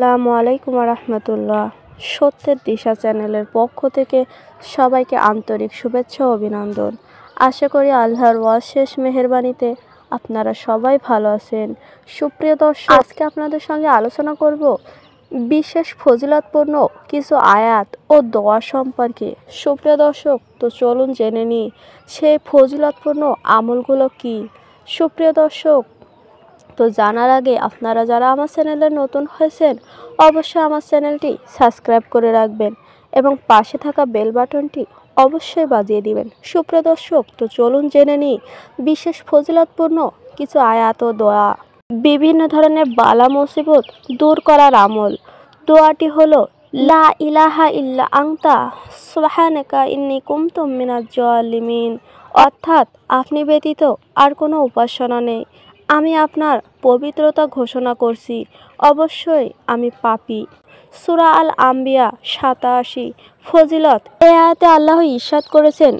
আসসালামু আলাইকুম রহমতুল্লাহ। সত্যের দিশা চ্যানেলের পক্ষ থেকে সবাইকে আন্তরিক শুভেচ্ছা ও অভিনন্দন। আশা করি আল্লাহর অশেষ মেহেরবানিতে আপনারা সবাই ভালো আছেন। সুপ্রিয় দর্শক, আজকে আপনাদের সঙ্গে আলোচনা করব বিশেষ ফজিলতপূর্ণ কিছু আয়াত ও দোয়া সম্পর্কে। সুপ্রিয় দর্শক, তো চলুন জেনে নিই সেই ফজিলতপূর্ণ আমলগুলো কি। সুপ্রিয় দর্শক, তো জানার আগে আপনারা যারা আমার চ্যানেলে নতুন হয়েছেন অবশ্যই আমার চ্যানেলটি সাবস্ক্রাইব করে রাখবেন এবং পাশে থাকা বেল বাটনটি অবশ্যই বাজিয়ে দিবেন। সুপ্রিয় দর্শক, তো চলুন জেনে নিই বিশেষ ফজিলতপূর্ণ কিছু আয়াত ও দোয়া। বিভিন্ন ধরনের বালা মুসিবত দূর করার আমল। দোয়াটি হলো লা ইলাহা ইল্লা আনতা সুবহানাকা ইন্নী কুনতু মিনাজ জালিমিন, অর্থাৎ আপনি ব্যতীত আর কোনো উপাসনা নেই, আমি আপনার পবিত্রতা ঘোষণা করছি, অবশ্যই আমি পাপী। সূরা আল আম্বিয়া 87। ফজিলত। এই আয়াতে আল্লাহ ইরশাদ করেছেন,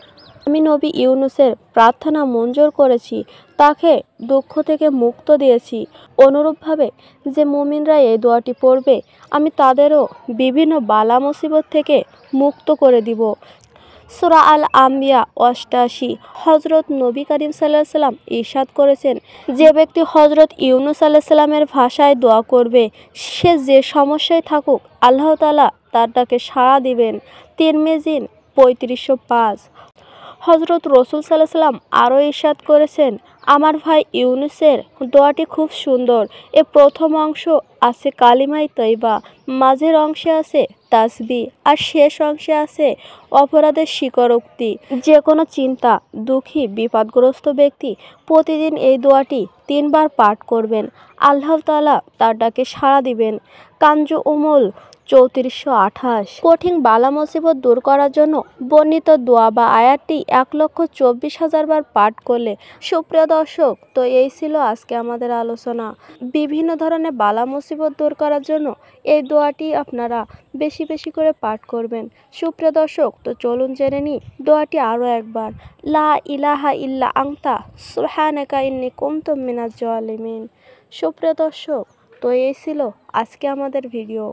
আমি নবী ইউনুসের প্রার্থনা মঞ্জুর করেছি, তাকে দুঃখ থেকে মুক্ত দিয়েছি। অনুরূপভাবে যে মুমিনরা এই দোয়াটি পড়বে আমি তাদেরও বিভিন্ন বালা মুসিবত থেকে মুক্ত করে দিব। সূরা আল আম্বিয়া 88। হজরত নবী করিম সাল্লাল্লাহু আলাইহি সাল্লাম ইরশাদ করেছেন, যে ব্যক্তি হজরত ইউনুস আলাইহিস সালামের ভাষায় দোয়া করবে সে যে সমস্যায় থাকুক আল্লাহ তাআলা তার ডাকে সাড়া দিবেন। তিরমিজি 3505। হজরত রসুল সাল্লাল্লাহু আলাইহি সাল্লাম আরও ইরশাদ করেছেন, আমার ভাই ইউনুসের দোয়াটি খুব সুন্দর। এর প্রথম অংশ আছে কালিমায়ে তয়্যিবা, মাঝের অংশে আছে তাসবিহ আর শেষ অংশে আছে অপরাধের স্বীকারোক্তি। যে কোনো চিন্তা, দুঃখী, বিপদগ্রস্ত ব্যক্তি প্রতিদিন এই দোয়াটি 3 বার পাঠ করবেন, আল্লাহ তাআলা তার ডাকে সাড়া দিবেন। কানজু উমুল 3428। কঠিন বালা মুসিবত দূর করার জন্য বর্ণিত দোয়া বা আয়াতটি 1,24,000 বার পাঠ করলে। সুপ্রিয় দর্শক, তো এই ছিল আজকে আমাদের আলোচনা। বিভিন্ন ধরনের বালা মুসিবত দূর করার জন্য এই দোয়াটি আপনারা বেশি বেশি করে পাঠ করবেন। সুপ্রিয় দর্শক, তো চলুন জেনে নিই দোয়াটি আরও একবার। লা ইলাহা ইল্লা আনতা সুবহানাকা ইন্নী কুনতু মিনাজ জালিমিন। সুপ্রিয় দর্শক, তো এই ছিল আজকে আমাদের ভিডিও।